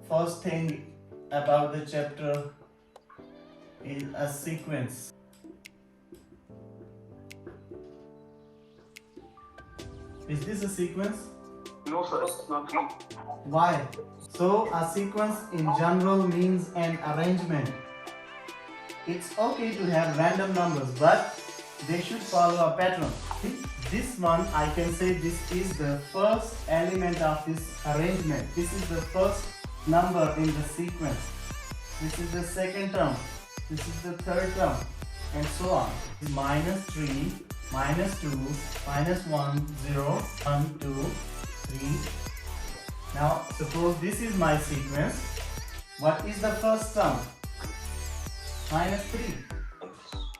First thing about the chapter is a sequence. Is this a sequence? No, sir, it's not. Why? So a sequence in general means an arrangement. It's okay to have random numbers, but they should follow a pattern. This one, I can say this is the first element of this arrangement. This is the first number in the sequence. This is the second term. This is the third term, and so on. Minus 3, minus 2, minus 1, 0, 1, 2, 3. Now, suppose this is my sequence. What is the first term? Minus 3.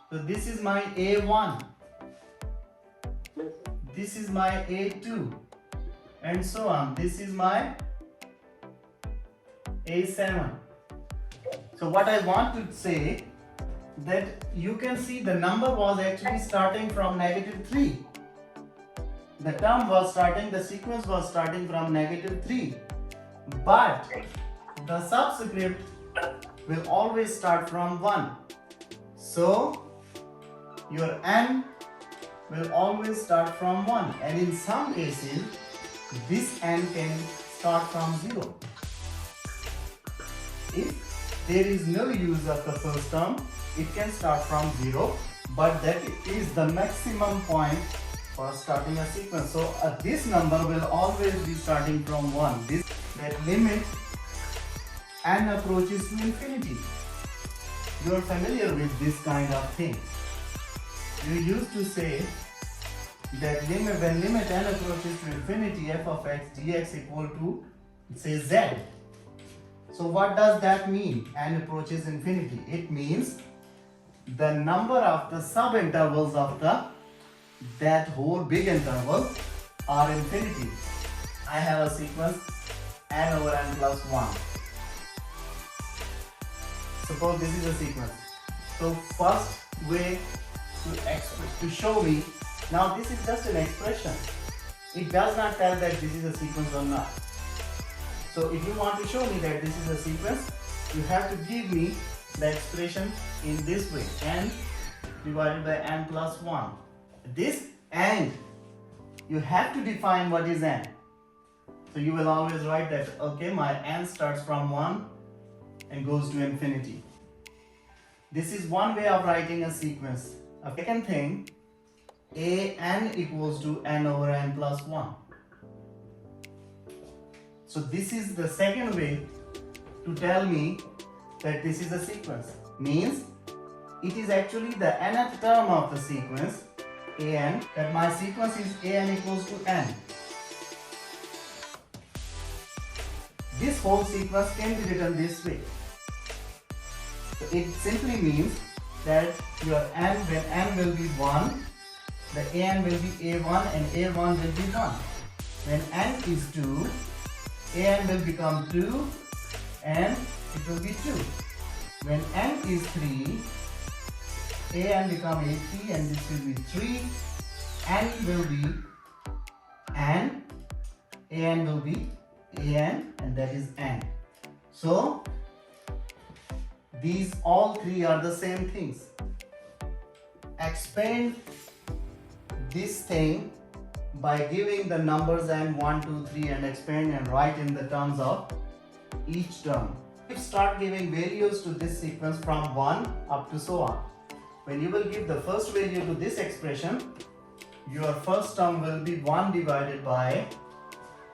So this is my A1. This is my A2. And so on. This is my A7. So what I want to say that you can see the number was actually starting from negative 3. The term was starting, the sequence was starting from negative 3. But the subscript will always start from 1. So your n will always start from 1. And in some cases, this n can start from 0. If there is no use of the first term, it can start from 0, but that is the maximum point for starting a sequence. So this number will always be starting from 1. That limit n approaches to infinity. You are familiar with this kind of thing. You used to say that when limit n approaches to infinity, f of x dx equal to, say, z. So what does that mean? N approaches infinity. It means the number of the sub-intervals of that whole big interval are infinity. I have a sequence n over n plus 1. Suppose this is a sequence. So first way to show me, now this is just an expression. It does not tell that this is a sequence or not. So if you want to show me that this is a sequence, you have to give me the expression in this way, n divided by n plus 1. This and you have to define what is n. So you will always write that, okay, my n starts from 1 and goes to infinity. This is one way of writing a sequence. A second thing, a n equals to n over n plus 1. So this is the second way to tell me that this is a sequence. Means it is actually the nth term of the sequence, an, that my sequence is an equals to n. This whole sequence can be written this way. So it simply means that your n, when n will be 1, the an will be a1 and a1 will be 1. When n is 2, an will become 2 and it will be 2. When n is 3, an become a3 and this will be 3. N will be an will be an, and that is n. So these all three are the same things. Expand this thing by giving the numbers n, 1, 2, 3 and expand and write in the terms of each term. You start giving values to this sequence from 1 up to so on. When you will give the first value to this expression, your first term will be 1 divided by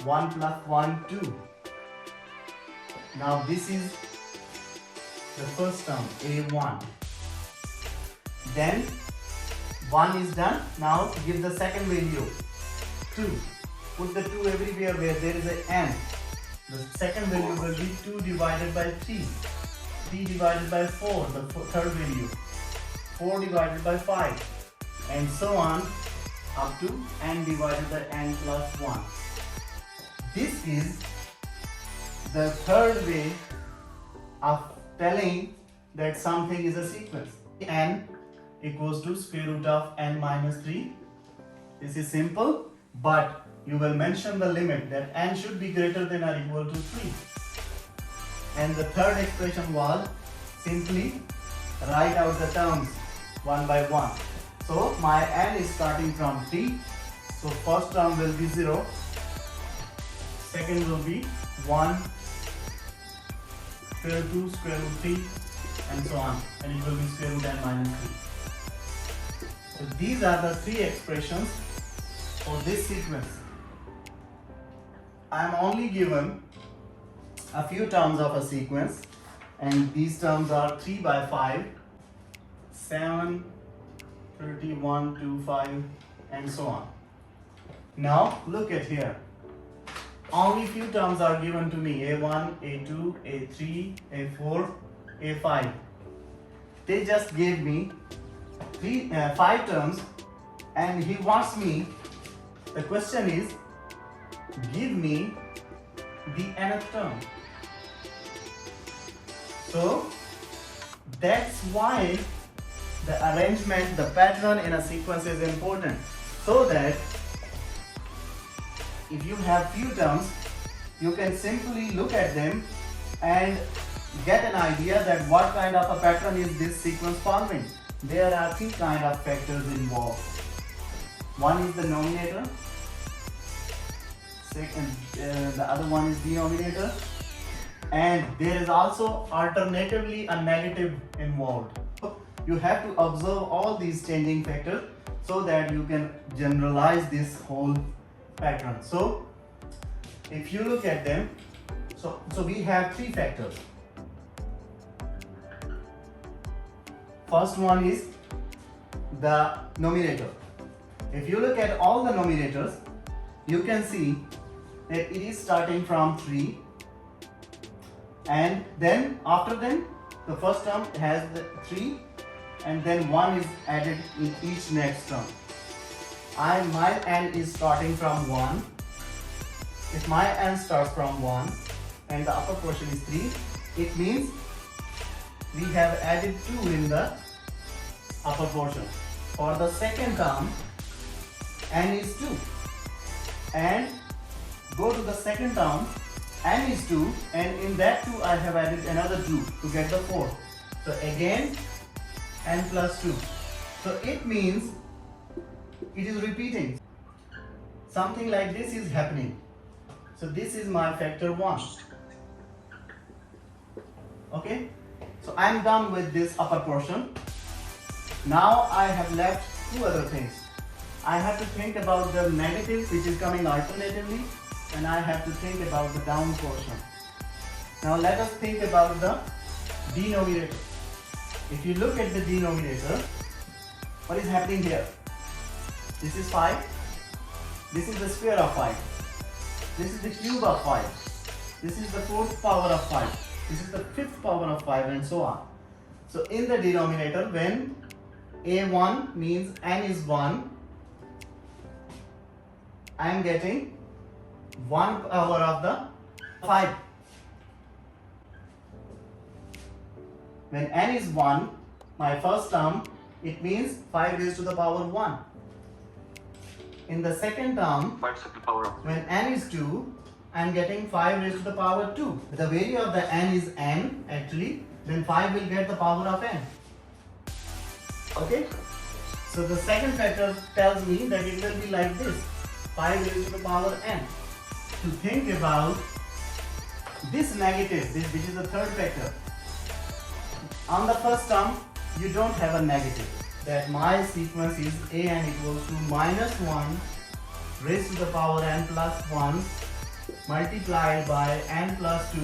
1 plus 1, 2. Now this is the first term, a1. Then 1 is done. Now give the second value, 2. Put the 2 everywhere where there is a n. The second value will be 2 divided by 3. 3 divided by 4, the third value. 4 divided by 5. And so on up to n divided by n plus 1. This is the third way of telling that something is a sequence. N equals to square root of n minus 3. This is simple, but you will mention the limit that n should be greater than or equal to 3. And the third expression was simply write out the terms one by one. So my n is starting from 3. So first term will be 0, second will be 1, square root 2, square root 3, and so on, and it will be square root n minus 3. So these are the three expressions for this sequence. I am only given a few terms of a sequence, and these terms are 3 by 5, 7, 31, 2, 5, and so on. Now look at here. Only few terms are given to me: A1, A2, A3, A4, A5. They just gave me 5 terms, and he wants me, the question is, give me the nth term. So that's why the arrangement, the pattern in a sequence is important, so that if you have few terms, you can simply look at them and get an idea that what kind of a pattern is this sequence forming. There are 3 kind of factors involved. One is the numerator, the other one is denominator, and there is also alternatively a negative involved. You have to observe all these changing factors so that you can generalize this whole pattern. So if you look at them, so we have 3 factors. First one is the numerator. If you look at all the numerators, you can see that it is starting from 3, and then after them the first term has the 3, and then 1 is added in each next term. My n is starting from 1. If my n starts from 1 and the upper portion is 3, it means we have added 2 in the upper portion. For the second term, n is 2, and go to the second term, n is 2, and in that 2 I have added another 2 to get the 4. So again n plus 2. So it means it is repeating. Something like this is happening. So this is my factor 1. Okay, so I am done with this upper portion. Now I have left 2 other things. I have to think about the negative, which is coming alternatively, and I have to think about the down portion. Now let us think about the denominator. If you look at the denominator, what is happening here? This is 5. This is the square of 5. This is the cube of 5. This is the 4th power of 5. This is the 5th power of 5, and so on. So in the denominator, when A1 means n is 1, I am getting 1 power of the 5. When n is 1, my first term, it means 5 raised to the power 1. In the second term, 5 to the power of when n is 2, I am getting 5 raised to the power 2. The value of the n is n actually, then 5 will get the power of n. Okay? So the second factor tells me that it will be like this, 5 raised to the power n. To think about this negative, which is the third factor. On the first term, you don't have a negative. That my sequence is an equals to minus 1 raised to the power n plus 1 multiplied by n plus 2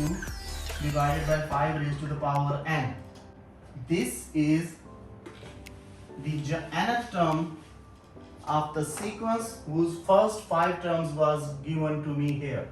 divided by 5 raised to the power n. This is the nth term of the sequence whose first 5 terms was given to me here.